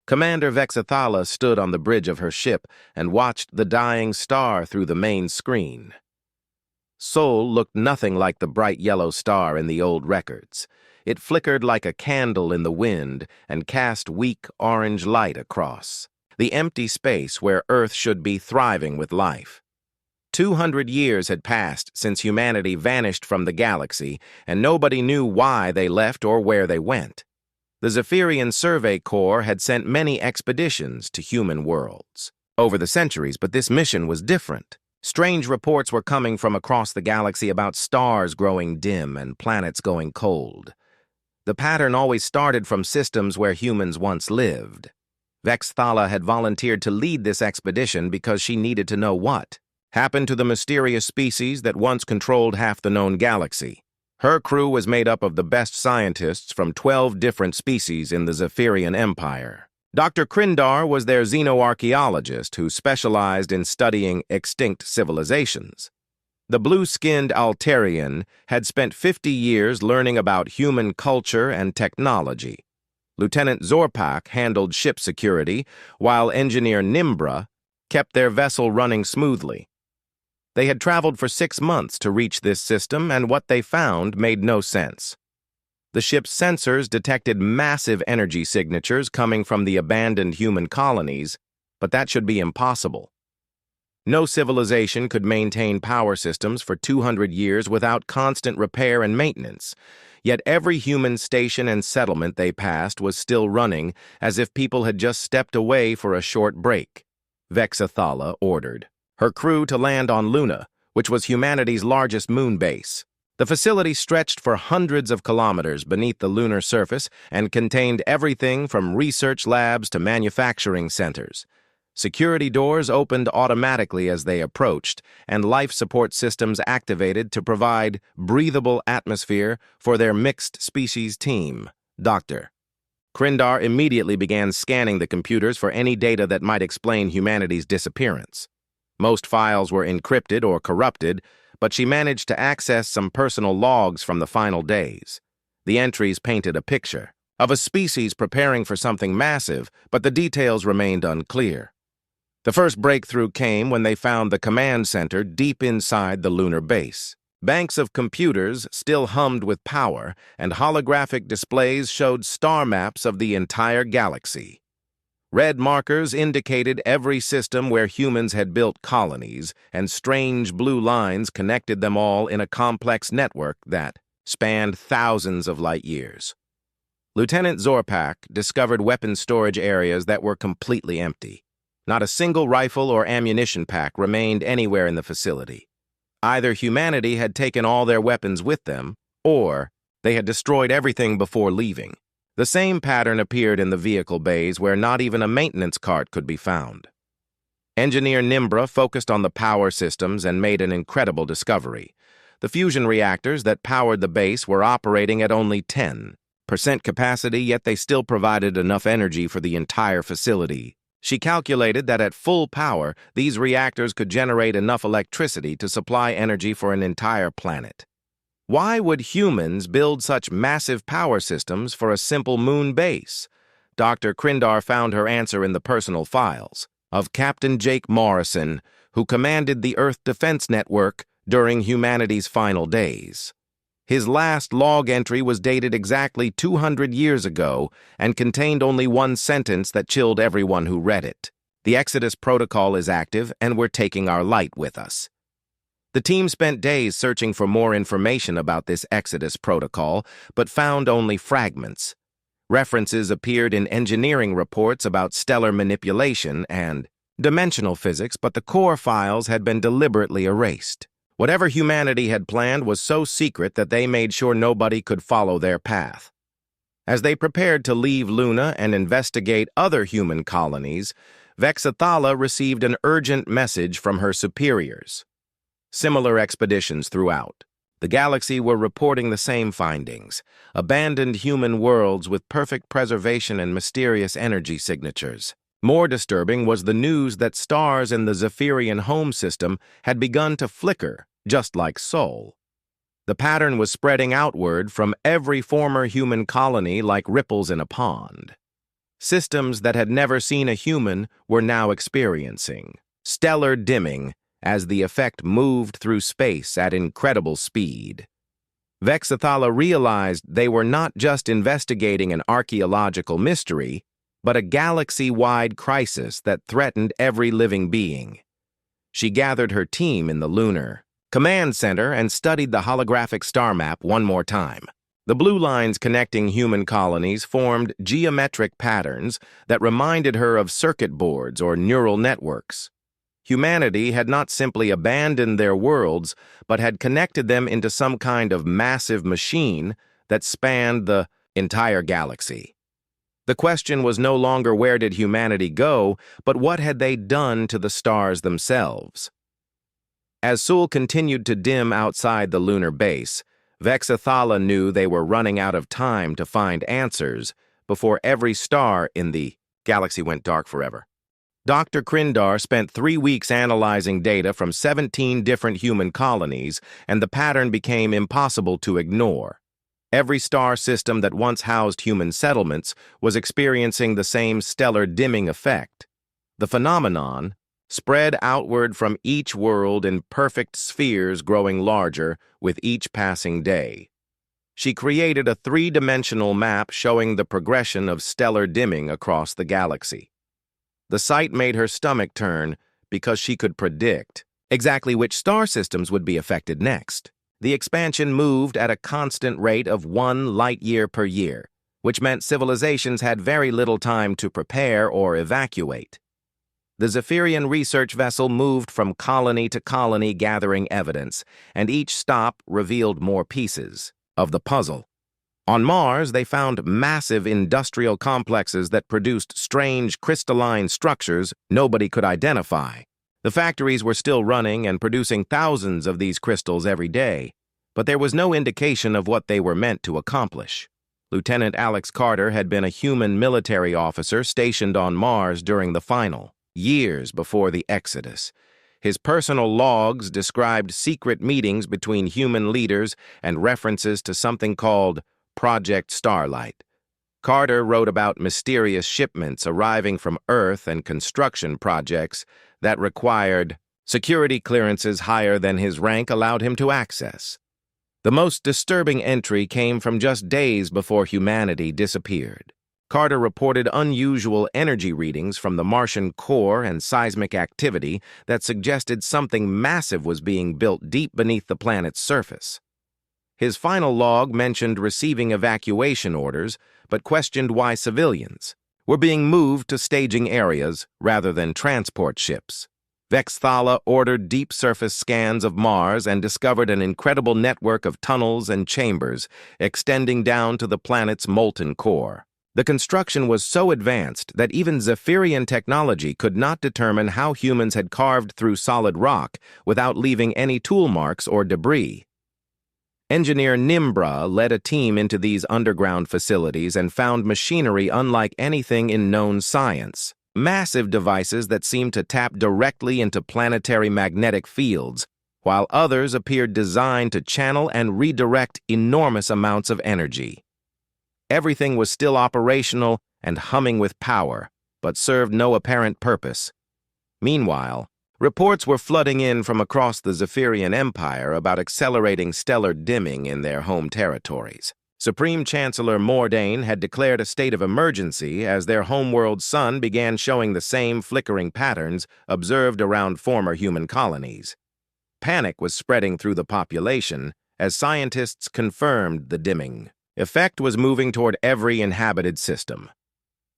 Commander Vexathala stood on the bridge of her ship and watched the dying star through the main screen. Sol looked nothing like the bright yellow star in the old records. It flickered like a candle in the wind and cast weak orange light across the empty space where Earth should be thriving with life. 200 years had passed since humanity vanished from the galaxy, and nobody knew why they left or where they went. The Zephyrian Survey Corps had sent many expeditions to human worlds over the centuries, but this mission was different. Strange reports were coming from across the galaxy about stars growing dim and planets going cold. The pattern always started from systems where humans once lived. Vexathala had volunteered to lead this expedition because she needed to know what happened to the mysterious species that once controlled half the known galaxy. Her crew was made up of the best scientists from 12 different species in the Zephyrian Empire. Dr. Krindar was their xenoarchaeologist who specialized in studying extinct civilizations. The blue-skinned Altarian had spent 50 years learning about human culture and technology. Lieutenant Zorpak handled ship security, while Engineer Nimbra kept their vessel running smoothly. They had traveled for 6 months to reach this system, and what they found made no sense. The ship's sensors detected massive energy signatures coming from the abandoned human colonies, but that should be impossible. No civilization could maintain power systems for 200 years without constant repair and maintenance, yet every human station and settlement they passed was still running as if people had just stepped away for a short break. Vexathala ordered her crew to land on Luna, which was humanity's largest moon base. The facility stretched for hundreds of kilometers beneath the lunar surface and contained everything from research labs to manufacturing centers. Security doors opened automatically as they approached, and life support systems activated to provide breathable atmosphere for their mixed-species team. Dr. Krindar immediately began scanning the computers for any data that might explain humanity's disappearance. Most files were encrypted or corrupted, but she managed to access some personal logs from the final days. The entries painted a picture of a species preparing for something massive, but the details remained unclear. The first breakthrough came when they found the command center deep inside the lunar base. Banks of computers still hummed with power, and holographic displays showed star maps of the entire galaxy. Red markers indicated every system where humans had built colonies, and strange blue lines connected them all in a complex network that spanned thousands of light years. Lieutenant Zorpak discovered weapon storage areas that were completely empty. Not a single rifle or ammunition pack remained anywhere in the facility. Either humanity had taken all their weapons with them, or they had destroyed everything before leaving. The same pattern appeared in the vehicle bays where not even a maintenance cart could be found. Engineer Nimbra focused on the power systems and made an incredible discovery. The fusion reactors that powered the base were operating at only 10% capacity, yet they still provided enough energy for the entire facility. She calculated that at full power, these reactors could generate enough electricity to supply energy for an entire planet. Why would humans build such massive power systems for a simple moon base? Dr. Krindar found her answer in the personal files of Captain Jake Morrison, who commanded the Earth Defense Network during humanity's final days. His last log entry was dated exactly 200 years ago and contained only one sentence that chilled everyone who read it. The Exodus Protocol is active, and we're taking our light with us. The team spent days searching for more information about this Exodus Protocol, but found only fragments. References appeared in engineering reports about stellar manipulation and dimensional physics, but the core files had been deliberately erased. Whatever humanity had planned was so secret that they made sure nobody could follow their path. As they prepared to leave Luna and investigate other human colonies, Vexathala received an urgent message from her superiors. Similar expeditions throughout the galaxy were reporting the same findings: abandoned human worlds with perfect preservation and mysterious energy signatures. More disturbing was the news that stars in the Zephyrian home system had begun to flicker, just like Sol. The pattern was spreading outward from every former human colony like ripples in a pond. Systems that had never seen a human were now experiencing stellar dimming as the effect moved through space at incredible speed. Vexathala realized they were not just investigating an archaeological mystery, but a galaxy-wide crisis that threatened every living being. She gathered her team in the lunar command center and studied the holographic star map one more time. The blue lines connecting human colonies formed geometric patterns that reminded her of circuit boards or neural networks. Humanity had not simply abandoned their worlds, but had connected them into some kind of massive machine that spanned the entire galaxy. The question was no longer where did humanity go, but what had they done to the stars themselves? As Sul continued to dim outside the lunar base, Vexathala knew they were running out of time to find answers before every star in the galaxy went dark forever. Dr. Krindar spent 3 weeks analyzing data from 17 different human colonies, and the pattern became impossible to ignore. Every star system that once housed human settlements was experiencing the same stellar dimming effect. The phenomenon spread outward from each world in perfect spheres growing larger with each passing day. She created a 3-dimensional map showing the progression of stellar dimming across the galaxy. The sight made her stomach turn because she could predict exactly which star systems would be affected next. The expansion moved at a constant rate of 1 light-year per year, which meant civilizations had very little time to prepare or evacuate. The Zephyrian research vessel moved from colony to colony gathering evidence, and each stop revealed more pieces of the puzzle. On Mars, they found massive industrial complexes that produced strange crystalline structures nobody could identify. The factories were still running and producing thousands of these crystals every day, but there was no indication of what they were meant to accomplish. Lieutenant Alex Carter had been a human military officer stationed on Mars during the final years before the Exodus. His personal logs described secret meetings between human leaders and references to something called Project Starlight. Carter wrote about mysterious shipments arriving from Earth and construction projects that required security clearances higher than his rank allowed him to access. The most disturbing entry came from just days before humanity disappeared. Carter reported unusual energy readings from the Martian core and seismic activity that suggested something massive was being built deep beneath the planet's surface. His final log mentioned receiving evacuation orders, but questioned why civilians were being moved to staging areas rather than transport ships. Vexathala ordered deep surface scans of Mars and discovered an incredible network of tunnels and chambers extending down to the planet's molten core. The construction was so advanced that even Zephyrian technology could not determine how humans had carved through solid rock without leaving any tool marks or debris. Engineer Nimbra led a team into these underground facilities and found machinery unlike anything in known science. Massive devices that seemed to tap directly into planetary magnetic fields, while others appeared designed to channel and redirect enormous amounts of energy. Everything was still operational and humming with power, but served no apparent purpose. Meanwhile, reports were flooding in from across the Zephyrian Empire about accelerating stellar dimming in their home territories. Supreme Chancellor Mordain had declared a state of emergency as their homeworld sun began showing the same flickering patterns observed around former human colonies. Panic was spreading through the population as scientists confirmed the dimming effect was moving toward every inhabited system.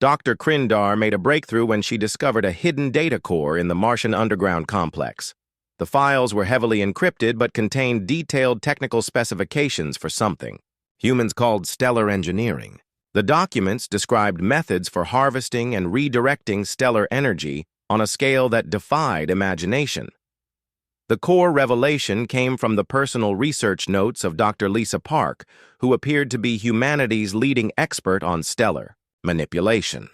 Dr. Krindar made a breakthrough when she discovered a hidden data core in the Martian underground complex. The files were heavily encrypted but contained detailed technical specifications for something humans called stellar engineering. The documents described methods for harvesting and redirecting stellar energy on a scale that defied imagination. The core revelation came from the personal research notes of Dr. Lisa Park, who appeared to be humanity's leading expert on stellar manipulation.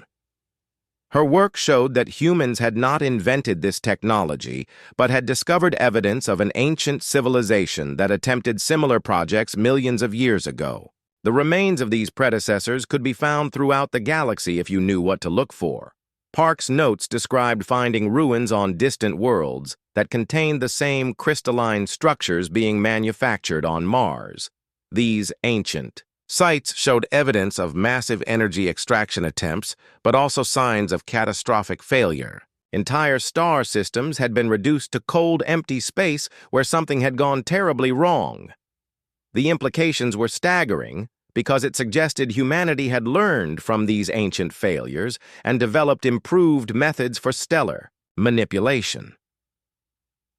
Her work showed that humans had not invented this technology, but had discovered evidence of an ancient civilization that attempted similar projects millions of years ago. The remains of these predecessors could be found throughout the galaxy if you knew what to look for. Park's notes described finding ruins on distant worlds that contained the same crystalline structures being manufactured on Mars. These ancient sites showed evidence of massive energy extraction attempts, but also signs of catastrophic failure. Entire star systems had been reduced to cold, empty space where something had gone terribly wrong. The implications were staggering because it suggested humanity had learned from these ancient failures and developed improved methods for stellar manipulation.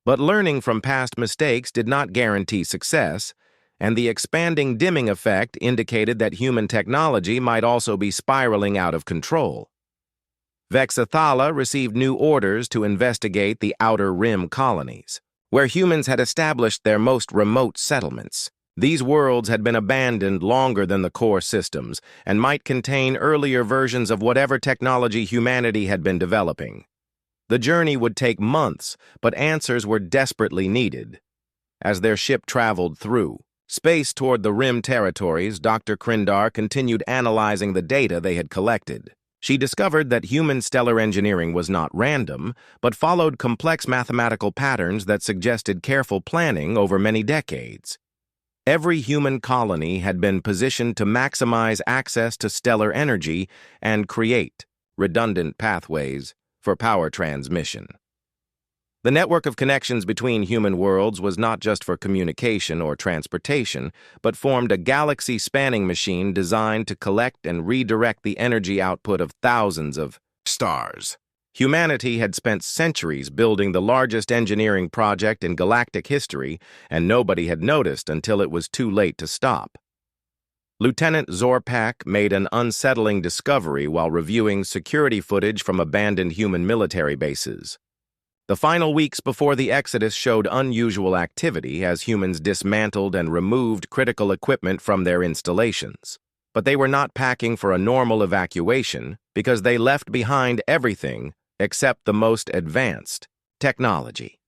But learning from past mistakes did not guarantee success, and the expanding dimming effect indicated that human technology might also be spiraling out of control. Vexathala received new orders to investigate the Outer Rim colonies, where humans had established their most remote settlements. These worlds had been abandoned longer than the core systems and might contain earlier versions of whatever technology humanity had been developing. The journey would take months, but answers were desperately needed. As their ship traveled through space toward the Rim territories, Dr. Krindar continued analyzing the data they had collected. She discovered that human stellar engineering was not random, but followed complex mathematical patterns that suggested careful planning over many decades. Every human colony had been positioned to maximize access to stellar energy and create redundant pathways for power transmission. The network of connections between human worlds was not just for communication or transportation, but formed a galaxy-spanning machine designed to collect and redirect the energy output of thousands of stars. Humanity had spent centuries building the largest engineering project in galactic history, and nobody had noticed until it was too late to stop. Lieutenant Zorpak made an unsettling discovery while reviewing security footage from abandoned human military bases. The final weeks before the Exodus showed unusual activity as humans dismantled and removed critical equipment from their installations. But they were not packing for a normal evacuation because they left behind everything except the most advanced technology.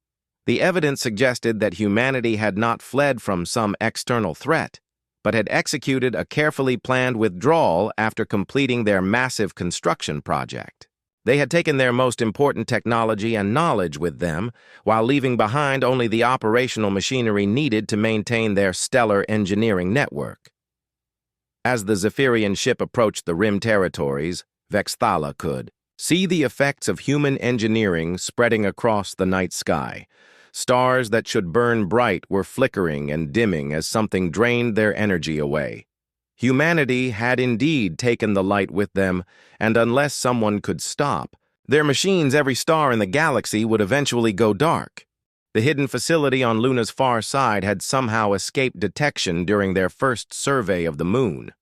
The evidence suggested that humanity had not fled from some external threat, but had executed a carefully planned withdrawal after completing their massive construction project. They had taken their most important technology and knowledge with them, while leaving behind only the operational machinery needed to maintain their stellar engineering network. As the Zephyrian ship approached the Rim territories, Vexathala could see the effects of human engineering spreading across the night sky. Stars that should burn bright were flickering and dimming as something drained their energy away. Humanity had indeed taken the light with them, and unless someone could stop their machines, every star in the galaxy would eventually go dark. The hidden facility on Luna's far side had somehow escaped detection during their first survey of the moon.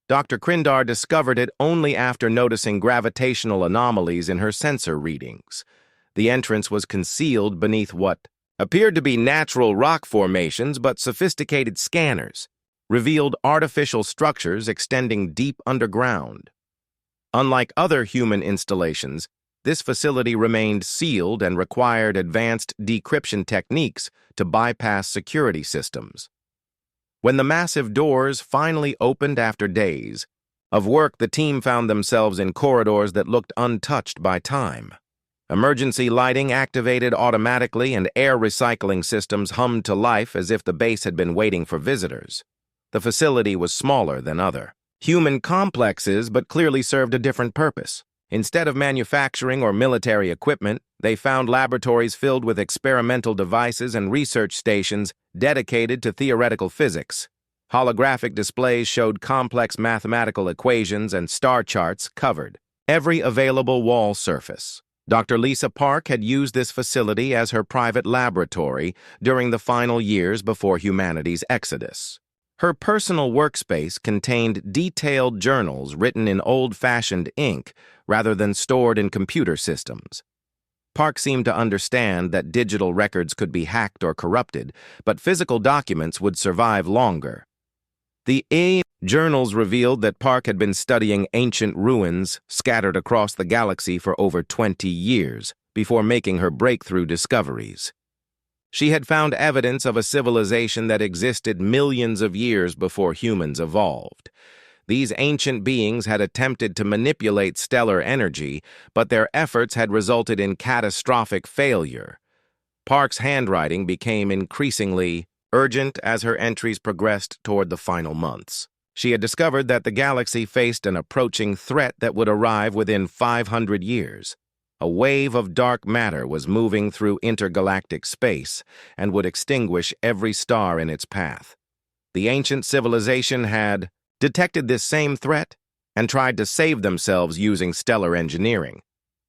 Dr. Krindar discovered it only after noticing gravitational anomalies in her sensor readings. The entrance was concealed beneath what appeared to be natural rock formations, but sophisticated scanners revealed artificial structures extending deep underground. Unlike other human installations, this facility remained sealed and required advanced decryption techniques to bypass security systems. When the massive doors finally opened after days of work, the team found themselves in corridors that looked untouched by time. Emergency lighting activated automatically, and air recycling systems hummed to life as if the base had been waiting for visitors. The facility was smaller than other human complexes, but clearly served a different purpose. Instead of manufacturing or military equipment, they found laboratories filled with experimental devices and research stations dedicated to theoretical physics. Holographic displays showed complex mathematical equations, and star charts covered every available wall surface. Dr. Lisa Park had used this facility as her private laboratory during the final years before humanity's exodus. Her personal workspace contained detailed journals written in old-fashioned ink rather than stored in computer systems. Park seemed to understand that digital records could be hacked or corrupted, but physical documents would survive longer. The journals revealed that Park had been studying ancient ruins scattered across the galaxy for over 20 years before making her breakthrough discoveries. She had found evidence of a civilization that existed millions of years before humans evolved. These ancient beings had attempted to manipulate stellar energy, but their efforts had resulted in catastrophic failure. Park's handwriting became increasingly urgent as her entries progressed toward the final months. She had discovered that the galaxy faced an approaching threat that would arrive within 500 years. A wave of dark matter was moving through intergalactic space and would extinguish every star in its path. The ancient civilization had detected this same threat and tried to save themselves using stellar engineering.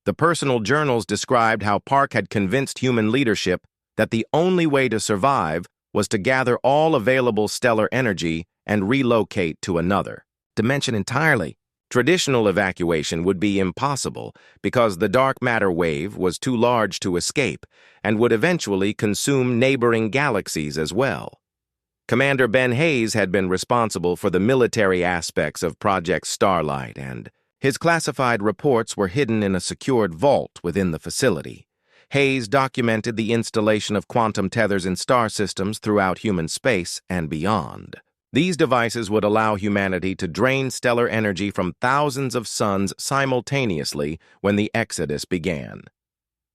The personal journals described how Park had convinced human leadership that the only way to survive was to gather all available stellar energy and relocate to another dimension entirely. Traditional evacuation would be impossible because the dark matter wave was too large to escape and would eventually consume neighboring galaxies as well. Commander Ben Hayes had been responsible for the military aspects of Project Starlight, and his classified reports were hidden in a secured vault within the facility. Hayes documented the installation of quantum tethers in star systems throughout human space and beyond. These devices would allow humanity to drain stellar energy from thousands of suns simultaneously when the exodus began.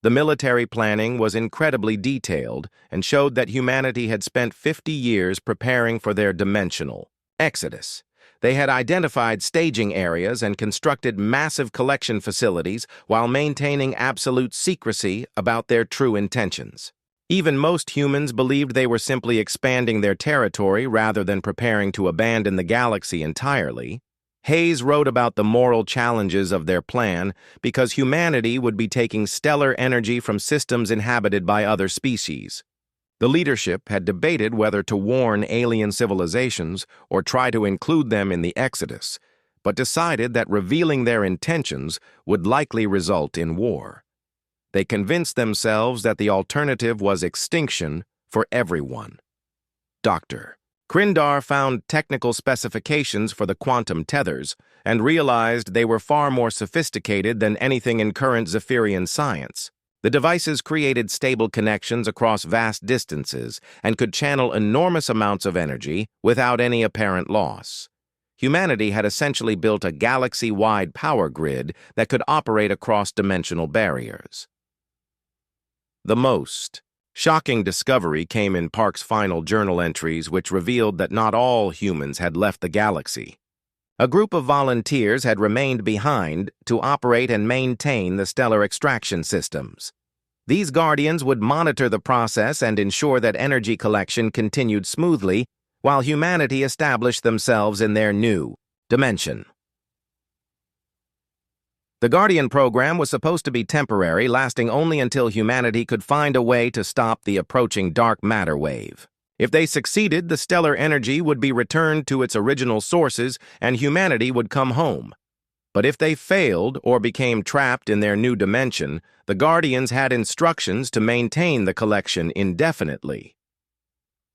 The military planning was incredibly detailed and showed that humanity had spent 50 years preparing for their dimensional exodus. They had identified staging areas and constructed massive collection facilities while maintaining absolute secrecy about their true intentions. Even most humans believed they were simply expanding their territory rather than preparing to abandon the galaxy entirely. Hayes wrote about the moral challenges of their plan because humanity would be taking stellar energy from systems inhabited by other species. The leadership had debated whether to warn alien civilizations or try to include them in the exodus, but decided that revealing their intentions would likely result in war. They convinced themselves that the alternative was extinction for everyone. Dr. Krindar found technical specifications for the quantum tethers and realized they were far more sophisticated than anything in current Zephyrian science. The devices created stable connections across vast distances and could channel enormous amounts of energy without any apparent loss. Humanity had essentially built a galaxy-wide power grid that could operate across dimensional barriers. The most shocking discovery came in Park's final journal entries, which revealed that not all humans had left the galaxy. A group of volunteers had remained behind to operate and maintain the stellar extraction systems. These guardians would monitor the process and ensure that energy collection continued smoothly while humanity established themselves in their new dimension. The Guardian program was supposed to be temporary, lasting only until humanity could find a way to stop the approaching dark matter wave. If they succeeded, the stellar energy would be returned to its original sources and humanity would come home. But if they failed or became trapped in their new dimension, the Guardians had instructions to maintain the collection indefinitely.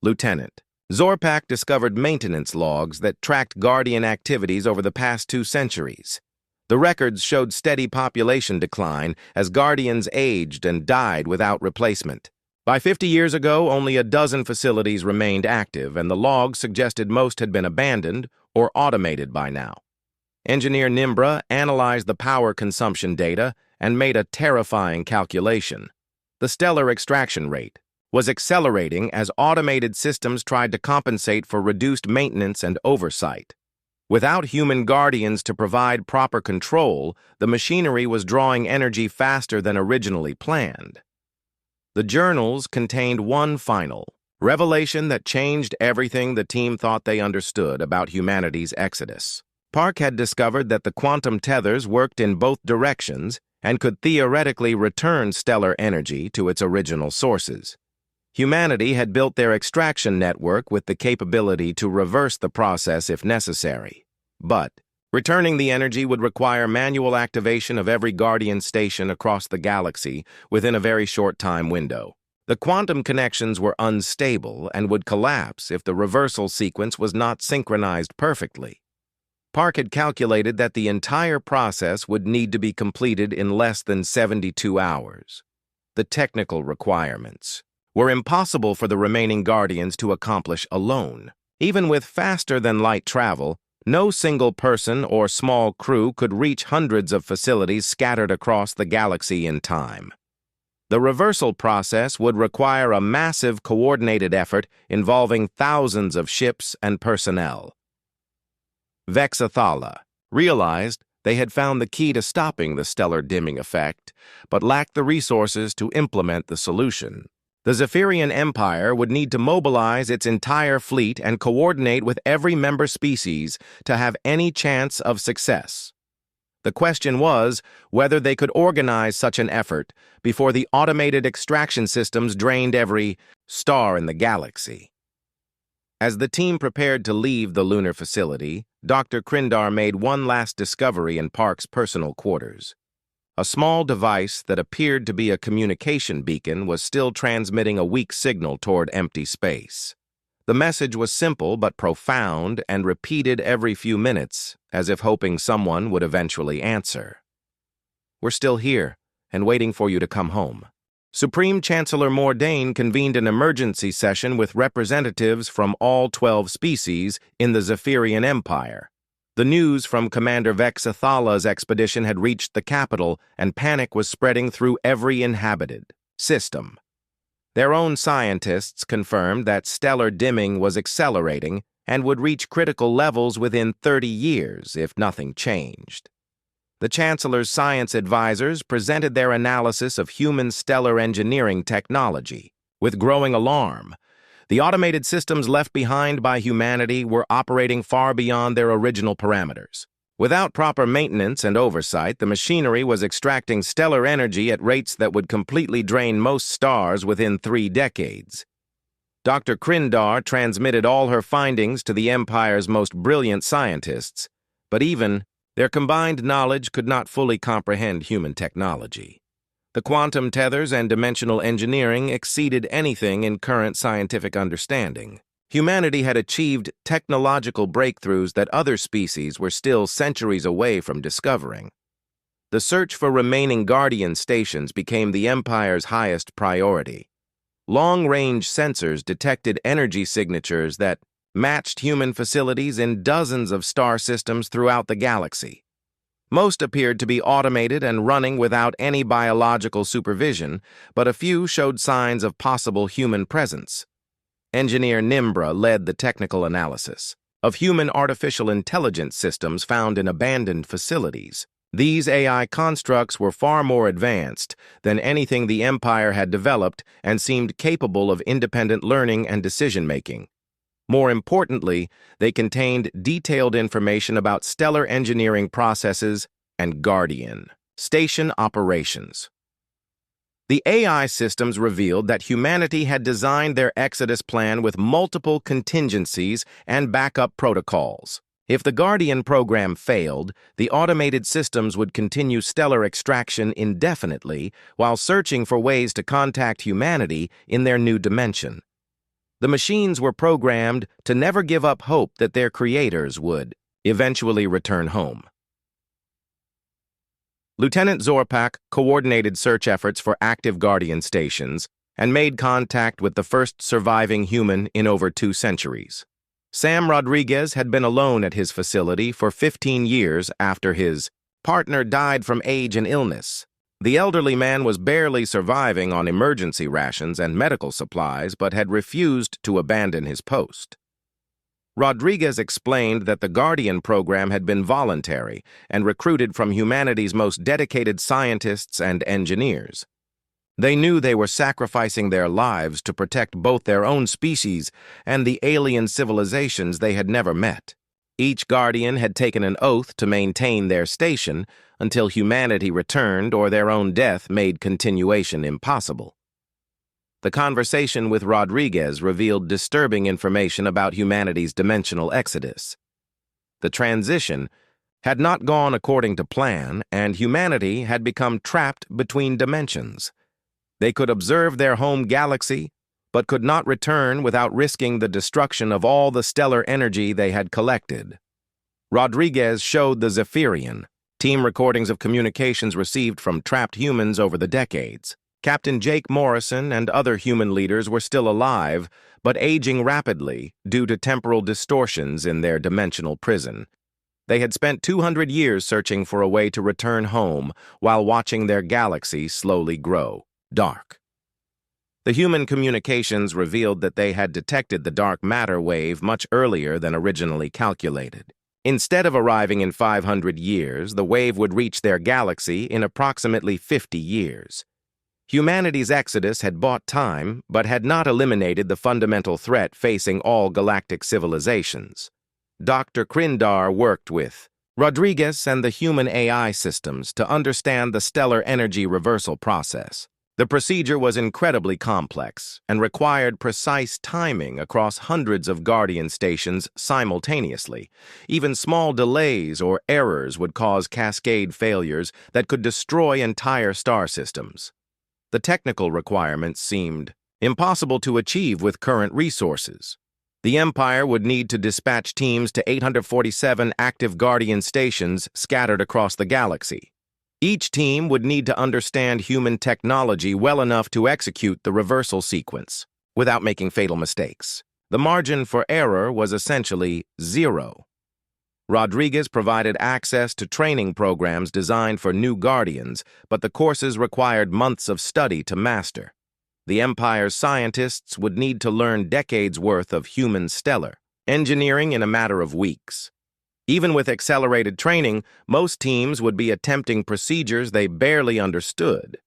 Lieutenant Zorpak discovered maintenance logs that tracked Guardian activities over the past 2 centuries. The records showed steady population decline as Guardians aged and died without replacement. By 50 years ago, only a dozen facilities remained active, and the logs suggested most had been abandoned or automated by now. Engineer Nimbra analyzed the power consumption data and made a terrifying calculation. The stellar extraction rate was accelerating as automated systems tried to compensate for reduced maintenance and oversight. Without human guardians to provide proper control, the machinery was drawing energy faster than originally planned. The journals contained one final revelation that changed everything the team thought they understood about humanity's exodus. Park had discovered that the quantum tethers worked in both directions and could theoretically return stellar energy to its original sources. Humanity had built their extraction network with the capability to reverse the process if necessary. But returning the energy would require manual activation of every Guardian station across the galaxy within a very short time window. The quantum connections were unstable and would collapse if the reversal sequence was not synchronized perfectly. Park had calculated that the entire process would need to be completed in less than 72 hours. The technical requirements were impossible for the remaining Guardians to accomplish alone. Even with faster-than-light travel, no single person or small crew could reach hundreds of facilities scattered across the galaxy in time. The reversal process would require a massive coordinated effort involving thousands of ships and personnel. Vexathala realized they had found the key to stopping the stellar dimming effect, but lacked the resources to implement the solution. The Zephyrian Empire would need to mobilize its entire fleet and coordinate with every member species to have any chance of success. The question was whether they could organize such an effort before the automated extraction systems drained every star in the galaxy. As the team prepared to leave the lunar facility, Dr. Krindar made one last discovery in Park's personal quarters. A small device that appeared to be a communication beacon was still transmitting a weak signal toward empty space. The message was simple but profound and repeated every few minutes, as if hoping someone would eventually answer. "We're still here, and waiting for you to come home." Supreme Chancellor Mordain convened an emergency session with representatives from all 12 species in the Zephyrian Empire. The news from Commander Vexathala's expedition had reached the capital, and panic was spreading through every inhabited system. Their own scientists confirmed that stellar dimming was accelerating and would reach critical levels within 30 years if nothing changed. The Chancellor's science advisors presented their analysis of human stellar engineering technology. With growing alarm, the automated systems left behind by humanity were operating far beyond their original parameters. Without proper maintenance and oversight, the machinery was extracting stellar energy at rates that would completely drain most stars within 3 decades. Dr. Krindar transmitted all her findings to the Empire's most brilliant scientists, but even their combined knowledge could not fully comprehend human technology. The quantum tethers and dimensional engineering exceeded anything in current scientific understanding. Humanity had achieved technological breakthroughs that other species were still centuries away from discovering. The search for remaining Guardian stations became the Empire's highest priority. Long-range sensors detected energy signatures that matched human facilities in dozens of star systems throughout the galaxy. Most appeared to be automated and running without any biological supervision, but a few showed signs of possible human presence. Engineer Nimbra led the technical analysis of human artificial intelligence systems found in abandoned facilities. These AI constructs were far more advanced than anything the Empire had developed and seemed capable of independent learning and decision-making. More importantly, they contained detailed information about stellar engineering processes and Guardian station operations. The AI systems revealed that humanity had designed their exodus plan with multiple contingencies and backup protocols. If the Guardian program failed, the automated systems would continue stellar extraction indefinitely while searching for ways to contact humanity in their new dimension. The machines were programmed to never give up hope that their creators would eventually return home. Lieutenant Zorpak coordinated search efforts for active Guardian stations and made contact with the first surviving human in over 2 centuries. Sam Rodriguez had been alone at his facility for 15 years after his partner died from age and illness. The elderly man was barely surviving on emergency rations and medical supplies, but had refused to abandon his post. Rodriguez explained that the Guardian program had been voluntary and recruited from humanity's most dedicated scientists and engineers. They knew they were sacrificing their lives to protect both their own species and the alien civilizations they had never met. Each Guardian had taken an oath to maintain their station until humanity returned or their own death made continuation impossible. The conversation with Rodriguez revealed disturbing information about humanity's dimensional exodus. The transition had not gone according to plan, and humanity had become trapped between dimensions. They could observe their home galaxy, but could not return without risking the destruction of all the stellar energy they had collected. Rodriguez showed the Zephyrian team recordings of communications received from trapped humans over the decades. Captain Jake Morrison and other human leaders were still alive, but aging rapidly due to temporal distortions in their dimensional prison. They had spent 200 years searching for a way to return home while watching their galaxy slowly grow dark. The human communications revealed that they had detected the dark matter wave much earlier than originally calculated. Instead of arriving in 500 years, the wave would reach their galaxy in approximately 50 years. Humanity's exodus had bought time, but had not eliminated the fundamental threat facing all galactic civilizations. Dr. Krindar worked with Rodriguez and the human AI systems to understand the stellar energy reversal process. The procedure was incredibly complex and required precise timing across hundreds of Guardian stations simultaneously. Even small delays or errors would cause cascade failures that could destroy entire star systems. The technical requirements seemed impossible to achieve with current resources. The Empire would need to dispatch teams to 847 active Guardian stations scattered across the galaxy. Each team would need to understand human technology well enough to execute the reversal sequence without making fatal mistakes. The margin for error was essentially zero. Rodriguez provided access to training programs designed for new Guardians, but the courses required months of study to master. The Empire's scientists would need to learn decades' worth of human stellar engineering in a matter of weeks. Even with accelerated training, most teams would be attempting procedures they barely understood.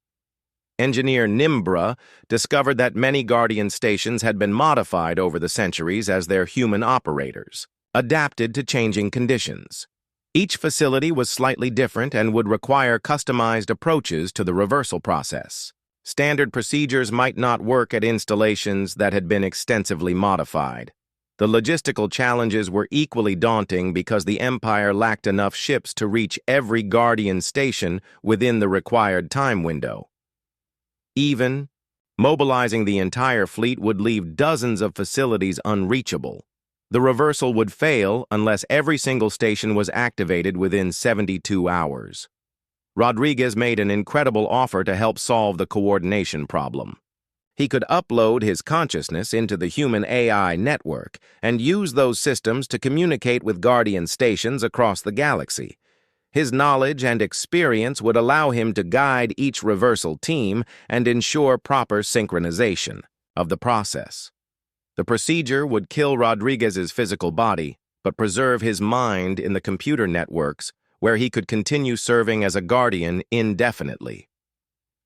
Engineer Nimbra discovered that many Guardian stations had been modified over the centuries as their human operators, adapted to changing conditions. Each facility was slightly different and would require customized approaches to the reversal process. Standard procedures might not work at installations that had been extensively modified. The logistical challenges were equally daunting because the Empire lacked enough ships to reach every Guardian station within the required time window. Even mobilizing the entire fleet would leave dozens of facilities unreachable. The reversal would fail unless every single station was activated within 72 hours. Rodriguez made an incredible offer to help solve the coordination problem. He could upload his consciousness into the human AI network and use those systems to communicate with Guardian stations across the galaxy. His knowledge and experience would allow him to guide each reversal team and ensure proper synchronization of the process. The procedure would kill Rodriguez's physical body, but preserve his mind in the computer networks, where he could continue serving as a Guardian indefinitely.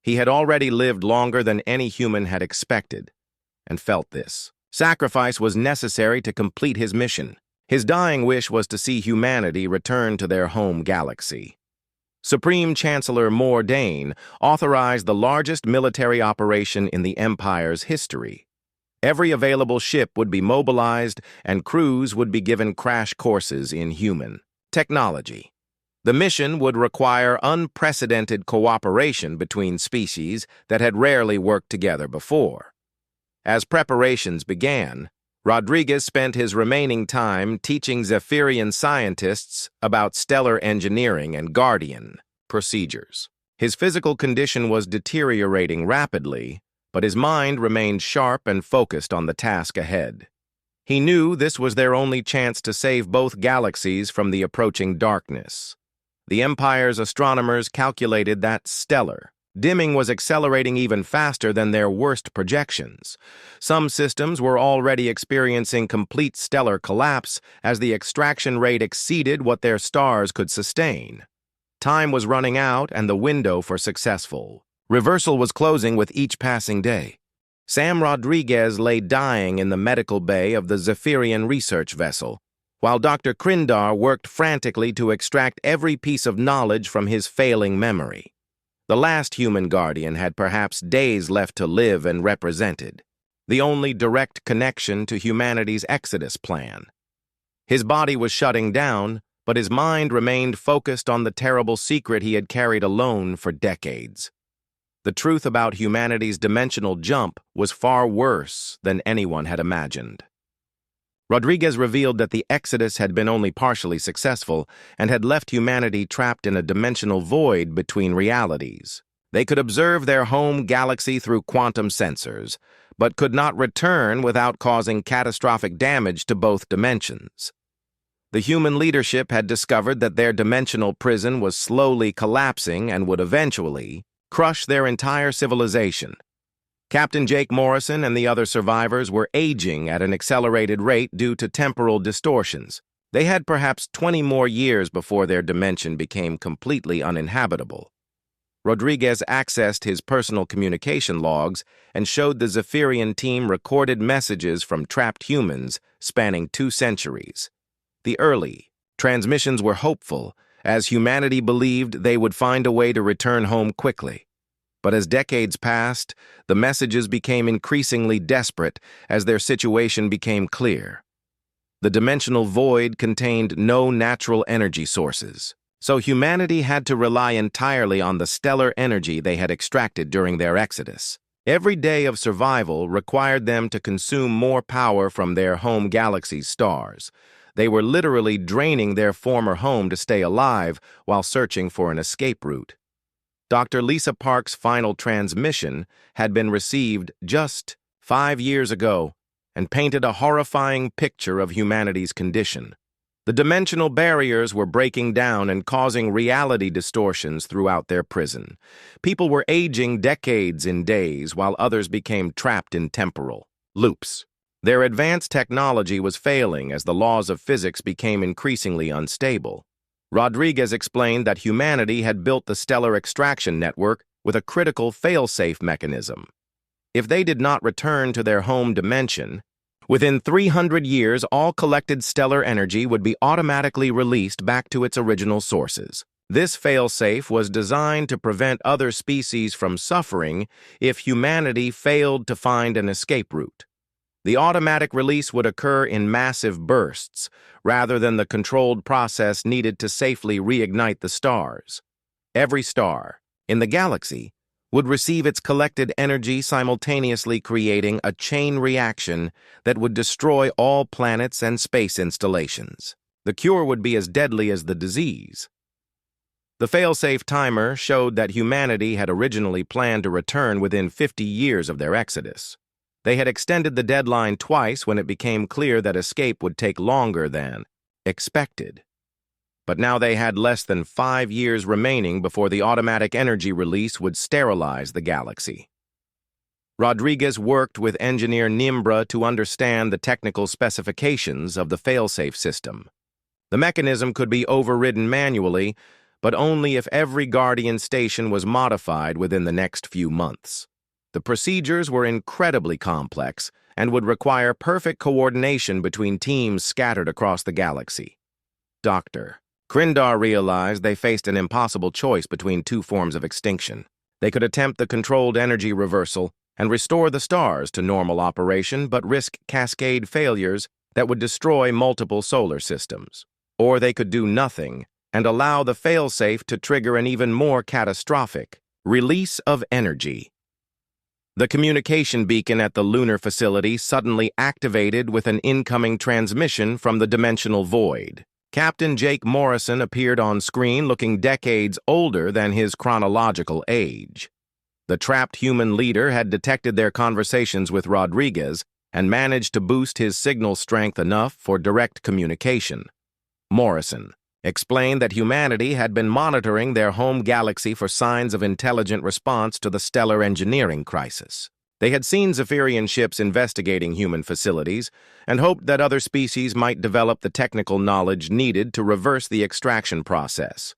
He had already lived longer than any human had expected, and felt this. Sacrifice was necessary to complete his mission. His dying wish was to see humanity return to their home galaxy. Supreme Chancellor Mordain authorized the largest military operation in the Empire's history. Every available ship would be mobilized, and crews would be given crash courses in human technology. The mission would require unprecedented cooperation between species that had rarely worked together before. As preparations began, Rodriguez spent his remaining time teaching Zephyrian scientists about stellar engineering and Guardian procedures. His physical condition was deteriorating rapidly, but his mind remained sharp and focused on the task ahead. He knew this was their only chance to save both galaxies from the approaching darkness. The Empire's astronomers calculated that stellar dimming was accelerating even faster than their worst projections. Some systems were already experiencing complete stellar collapse as the extraction rate exceeded what their stars could sustain. Time was running out and the window for successful reversal was closing with each passing day. Sam Rodriguez lay dying in the medical bay of the Zephyrian research vessel, while Dr. Krindar worked frantically to extract every piece of knowledge from his failing memory. The last human Guardian had perhaps days left to live and represented, the only direct connection to humanity's exodus plan. His body was shutting down, but his mind remained focused on the terrible secret he had carried alone for decades. The truth about humanity's dimensional jump was far worse than anyone had imagined. Rodriguez revealed that the exodus had been only partially successful and had left humanity trapped in a dimensional void between realities. They could observe their home galaxy through quantum sensors, but could not return without causing catastrophic damage to both dimensions. The human leadership had discovered that their dimensional prison was slowly collapsing and would eventually crush their entire civilization. Captain Jake Morrison and the other survivors were aging at an accelerated rate due to temporal distortions. They had perhaps 20 more years before their dimension became completely uninhabitable. Rodriguez accessed his personal communication logs and showed the Zephyrian team recorded messages from trapped humans spanning 2 centuries. The early transmissions were hopeful, as humanity believed they would find a way to return home quickly. But as decades passed, the messages became increasingly desperate as their situation became clear. The dimensional void contained no natural energy sources, so humanity had to rely entirely on the stellar energy they had extracted during their exodus. Every day of survival required them to consume more power from their home galaxy's stars. They were literally draining their former home to stay alive while searching for an escape route. Dr. Lisa Park's final transmission had been received just 5 years ago and painted a horrifying picture of humanity's condition. The dimensional barriers were breaking down and causing reality distortions throughout their prison. People were aging decades in days while others became trapped in temporal loops. Their advanced technology was failing as the laws of physics became increasingly unstable. Rodriguez explained that humanity had built the stellar extraction network with a critical fail-safe mechanism. If they did not return to their home dimension, within 300 years all collected stellar energy would be automatically released back to its original sources. This fail-safe was designed to prevent other species from suffering if humanity failed to find an escape route. The automatic release would occur in massive bursts, rather than the controlled process needed to safely reignite the stars. Every star in the galaxy would receive its collected energy, simultaneously creating a chain reaction that would destroy all planets and space installations. The cure would be as deadly as the disease. The fail-safe timer showed that humanity had originally planned to return within 50 years of their exodus. They had extended the deadline twice when it became clear that escape would take longer than expected. But now they had less than 5 years remaining before the automatic energy release would sterilize the galaxy. Rodriguez worked with engineer Nimbra to understand the technical specifications of the failsafe system. The mechanism could be overridden manually, but only if every Guardian station was modified within the next few months. The procedures were incredibly complex and would require perfect coordination between teams scattered across the galaxy. Dr. Krindar realized they faced an impossible choice between 2 forms of extinction. They could attempt the controlled energy reversal and restore the stars to normal operation, but risk cascade failures that would destroy multiple solar systems. Or they could do nothing and allow the failsafe to trigger an even more catastrophic release of energy. The communication beacon at the lunar facility suddenly activated with an incoming transmission from the dimensional void. Captain Jake Morrison appeared on screen looking decades older than his chronological age. The trapped human leader had detected their conversations with Rodriguez and managed to boost his signal strength enough for direct communication. Morrison explained that humanity had been monitoring their home galaxy for signs of intelligent response to the stellar engineering crisis. They had seen Zephyrian ships investigating human facilities and hoped that other species might develop the technical knowledge needed to reverse the extraction process.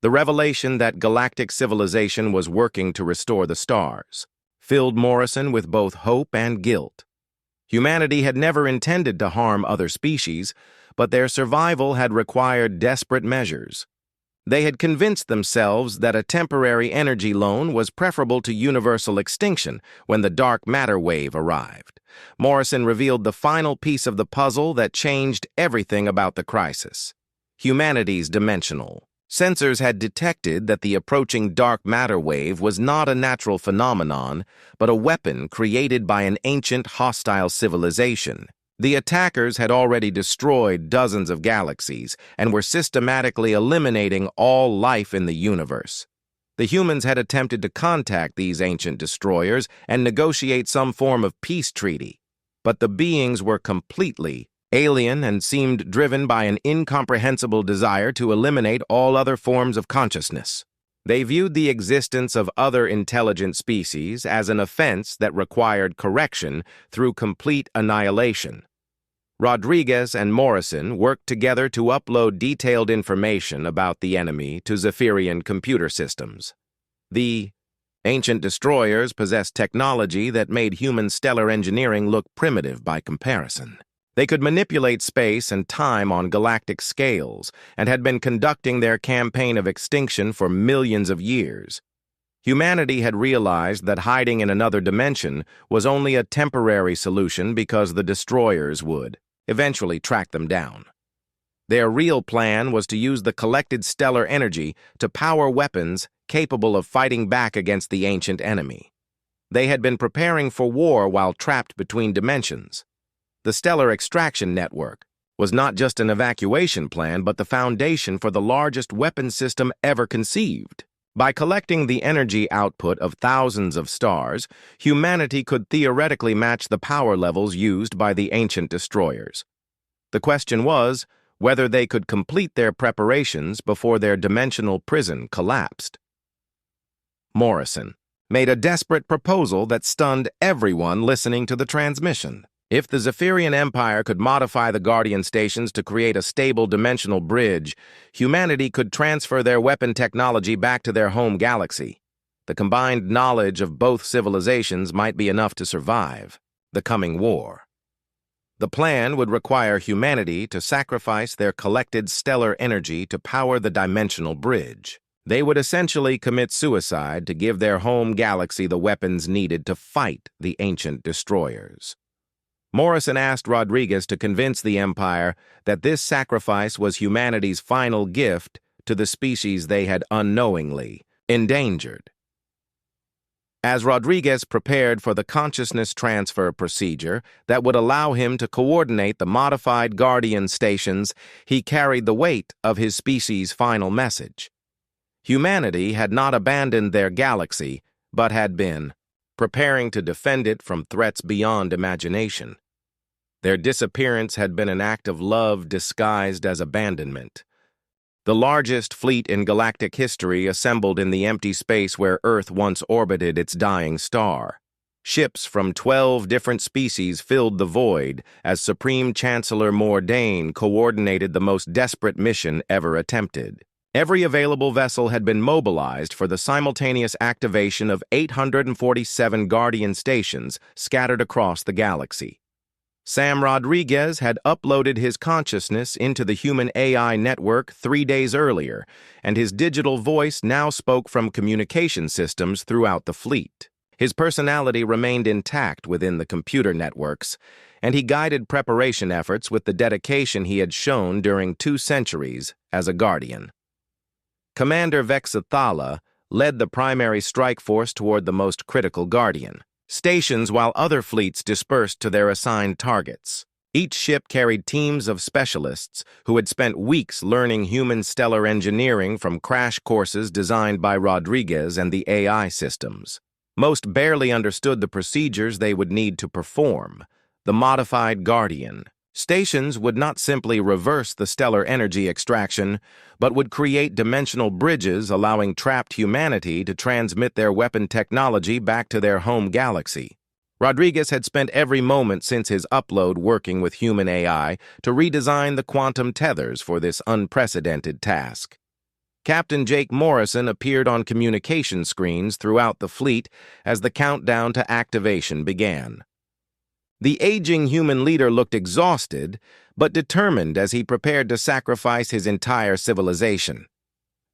The revelation that galactic civilization was working to restore the stars filled Morrison with both hope and guilt. Humanity had never intended to harm other species, but their survival had required desperate measures. They had convinced themselves that a temporary energy loan was preferable to universal extinction when the dark matter wave arrived. Morrison revealed the final piece of the puzzle that changed everything about the crisis. Humanity's dimensional sensors had detected that the approaching dark matter wave was not a natural phenomenon, but a weapon created by an ancient hostile civilization. The attackers had already destroyed dozens of galaxies and were systematically eliminating all life in the universe. The humans had attempted to contact these ancient destroyers and negotiate some form of peace treaty, but the beings were completely alien and seemed driven by an incomprehensible desire to eliminate all other forms of consciousness. They viewed the existence of other intelligent species as an offense that required correction through complete annihilation. Rodriguez and Morrison worked together to upload detailed information about the enemy to Zephyrian computer systems. The ancient destroyers possessed technology that made human stellar engineering look primitive by comparison. They could manipulate space and time on galactic scales and had been conducting their campaign of extinction for millions of years. Humanity had realized that hiding in another dimension was only a temporary solution because the destroyers would eventually track them down. Their real plan was to use the collected stellar energy to power weapons capable of fighting back against the ancient enemy. They had been preparing for war while trapped between dimensions. The Stellar Extraction Network was not just an evacuation plan, but the foundation for the largest weapon system ever conceived. By collecting the energy output of thousands of stars, humanity could theoretically match the power levels used by the ancient destroyers. The question was whether they could complete their preparations before their dimensional prison collapsed. Morrison made a desperate proposal that stunned everyone listening to the transmission. If the Zephyrian Empire could modify the Guardian stations to create a stable dimensional bridge, humanity could transfer their weapon technology back to their home galaxy. The combined knowledge of both civilizations might be enough to survive the coming war. The plan would require humanity to sacrifice their collected stellar energy to power the dimensional bridge. They would essentially commit suicide to give their home galaxy the weapons needed to fight the ancient destroyers. Morrison asked Rodriguez to convince the Empire that this sacrifice was humanity's final gift to the species they had unknowingly endangered. As Rodriguez prepared for the consciousness transfer procedure that would allow him to coordinate the modified Guardian stations, he carried the weight of his species' final message. Humanity had not abandoned their galaxy, but had been preparing to defend it from threats beyond imagination. Their disappearance had been an act of love disguised as abandonment. The largest fleet in galactic history assembled in the empty space where Earth once orbited its dying star. Ships from 12 different species filled the void as Supreme Chancellor Mordain coordinated the most desperate mission ever attempted. Every available vessel had been mobilized for the simultaneous activation of 847 Guardian stations scattered across the galaxy. Sam Rodriguez had uploaded his consciousness into the human AI network 3 days earlier, and his digital voice now spoke from communication systems throughout the fleet. His personality remained intact within the computer networks, and he guided preparation efforts with the dedication he had shown during 2 centuries as a Guardian. Commander Vexathala led the primary strike force toward the most critical Guardian stations while other fleets dispersed to their assigned targets. Each ship carried teams of specialists who had spent weeks learning human stellar engineering from crash courses designed by Rodriguez and the AI systems. Most barely understood the procedures they would need to perform. The modified Guardian stations would not simply reverse the stellar energy extraction, but would create dimensional bridges allowing trapped humanity to transmit their weapon technology back to their home galaxy. Rodriguez had spent every moment since his upload working with human AI to redesign the quantum tethers for this unprecedented task. Captain Jake Morrison appeared on communication screens throughout the fleet as the countdown to activation began. The aging human leader looked exhausted, but determined as he prepared to sacrifice his entire civilization.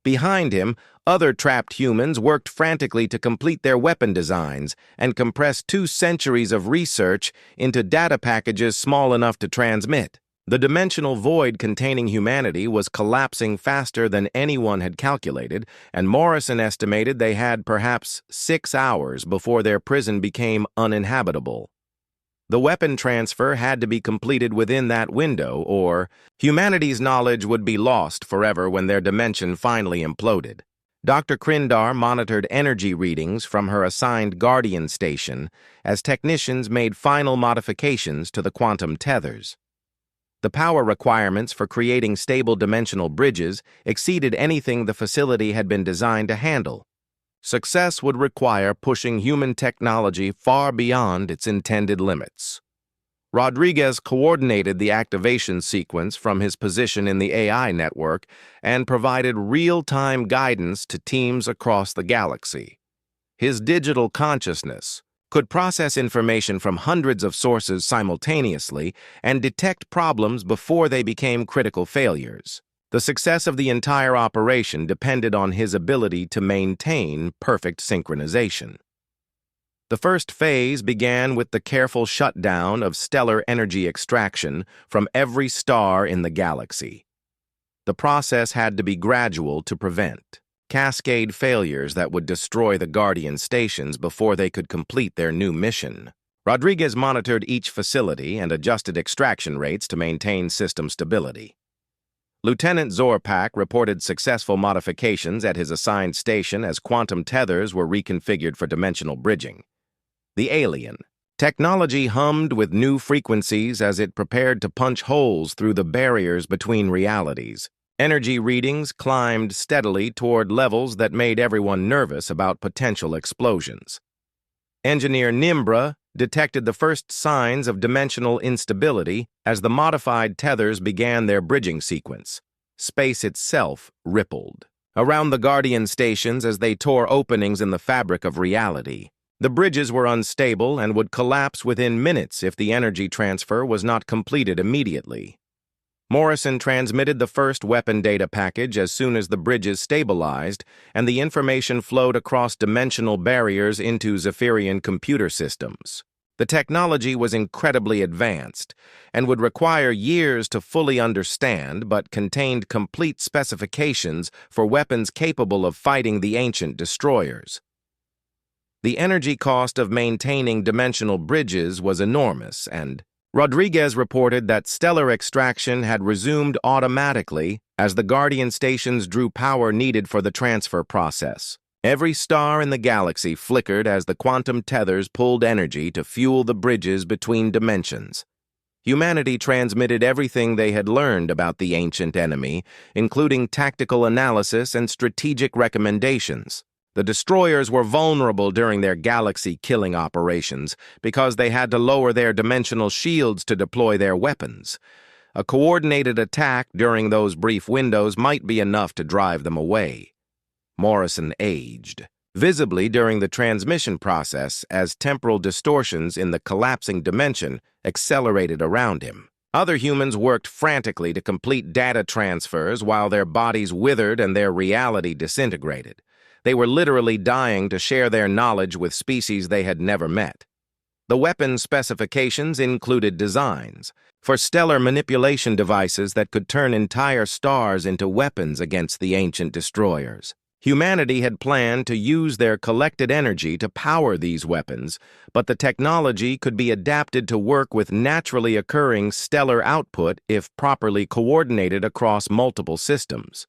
Behind him, other trapped humans worked frantically to complete their weapon designs and compress 2 centuries of research into data packages small enough to transmit. The dimensional void containing humanity was collapsing faster than anyone had calculated, and Morrison estimated they had perhaps 6 hours before their prison became uninhabitable. The weapon transfer had to be completed within that window, or humanity's knowledge would be lost forever when their dimension finally imploded. Dr. Krindar monitored energy readings from her assigned Guardian station as technicians made final modifications to the quantum tethers. The power requirements for creating stable dimensional bridges exceeded anything the facility had been designed to handle. Success would require pushing human technology far beyond its intended limits. Rodriguez coordinated the activation sequence from his position in the AI network and provided real-time guidance to teams across the galaxy. His digital consciousness could process information from hundreds of sources simultaneously and detect problems before they became critical failures. The success of the entire operation depended on his ability to maintain perfect synchronization. The first phase began with the careful shutdown of stellar energy extraction from every star in the galaxy. The process had to be gradual to prevent cascade failures that would destroy the Guardian stations before they could complete their new mission. Rodriguez monitored each facility and adjusted extraction rates to maintain system stability. Lieutenant Zorpak reported successful modifications at his assigned station as quantum tethers were reconfigured for dimensional bridging. The alien technology hummed with new frequencies as it prepared to punch holes through the barriers between realities. Energy readings climbed steadily toward levels that made everyone nervous about potential explosions. Engineer Nimbra detected the first signs of dimensional instability as the modified tethers began their bridging sequence. Space itself rippled around the Guardian stations as they tore openings in the fabric of reality. The bridges were unstable and would collapse within minutes if the energy transfer was not completed immediately. Morrison transmitted the first weapon data package as soon as the bridges stabilized and the information flowed across dimensional barriers into Zephyrian computer systems. The technology was incredibly advanced and would require years to fully understand, but contained complete specifications for weapons capable of fighting the ancient destroyers. The energy cost of maintaining dimensional bridges was enormous, and Rodriguez reported that stellar extraction had resumed automatically as the Guardian stations drew power needed for the transfer process. Every star in the galaxy flickered as the quantum tethers pulled energy to fuel the bridges between dimensions. Humanity transmitted everything they had learned about the ancient enemy, including tactical analysis and strategic recommendations. The destroyers were vulnerable during their galaxy-killing operations because they had to lower their dimensional shields to deploy their weapons. A coordinated attack during those brief windows might be enough to drive them away. Morrison aged visibly during the transmission process as temporal distortions in the collapsing dimension accelerated around him. Other humans worked frantically to complete data transfers while their bodies withered and their reality disintegrated. They were literally dying to share their knowledge with species they had never met. The weapon specifications included designs for stellar manipulation devices that could turn entire stars into weapons against the ancient destroyers. Humanity had planned to use their collected energy to power these weapons, but the technology could be adapted to work with naturally occurring stellar output if properly coordinated across multiple systems.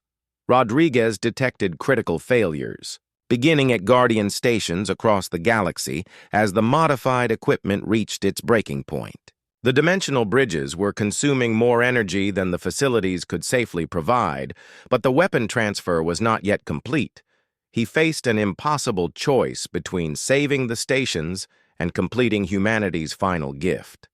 Rodriguez detected critical failures, beginning at Guardian stations across the galaxy as the modified equipment reached its breaking point. The dimensional bridges were consuming more energy than the facilities could safely provide, but the weapon transfer was not yet complete. He faced an impossible choice between saving the stations and completing humanity's final gift.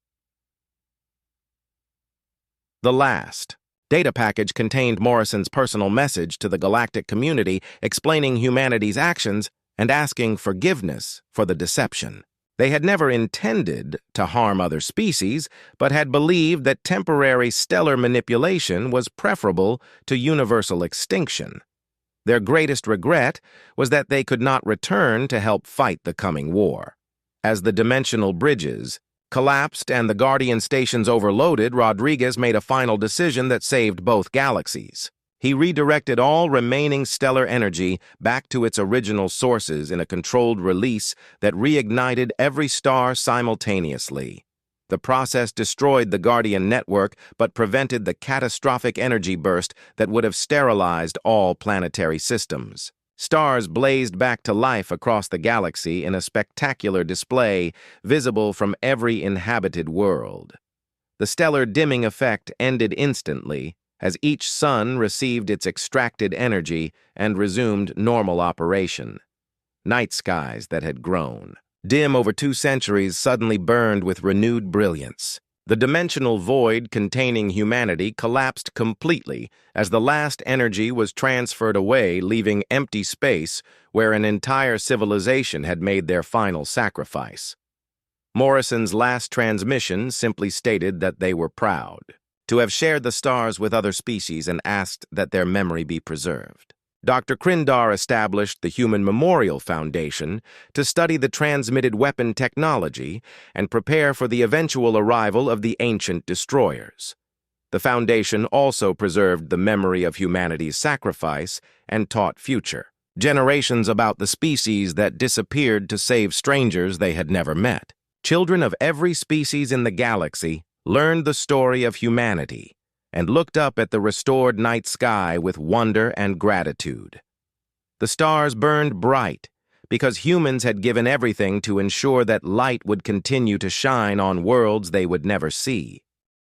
The last data package contained Morrison's personal message to the galactic community explaining humanity's actions and asking forgiveness for the deception. They had never intended to harm other species, but had believed that temporary stellar manipulation was preferable to universal extinction. Their greatest regret was that they could not return to help fight the coming war. As the dimensional bridges collapsed and the Guardian stations overloaded, Rodriguez made a final decision that saved both galaxies. He redirected all remaining stellar energy back to its original sources in a controlled release that reignited every star simultaneously. The process destroyed the Guardian network but prevented the catastrophic energy burst that would have sterilized all planetary systems. Stars blazed back to life across the galaxy in a spectacular display visible from every inhabited world. The stellar dimming effect ended instantly as each sun received its extracted energy and resumed normal operation. Night skies that had grown dim over 2 centuries suddenly burned with renewed brilliance. The dimensional void containing humanity collapsed completely as the last energy was transferred away, leaving empty space where an entire civilization had made their final sacrifice. Morrison's last transmission simply stated that they were proud to have shared the stars with other species and asked that their memory be preserved. Dr. Krindar established the Human Memorial Foundation to study the transmitted weapon technology and prepare for the eventual arrival of the ancient destroyers. The Foundation also preserved the memory of humanity's sacrifice and taught future generations about the species that disappeared to save strangers they had never met. Children of every species in the galaxy learned the story of humanity and looked up at the restored night sky with wonder and gratitude. The stars burned bright because humans had given everything to ensure that light would continue to shine on worlds they would never see.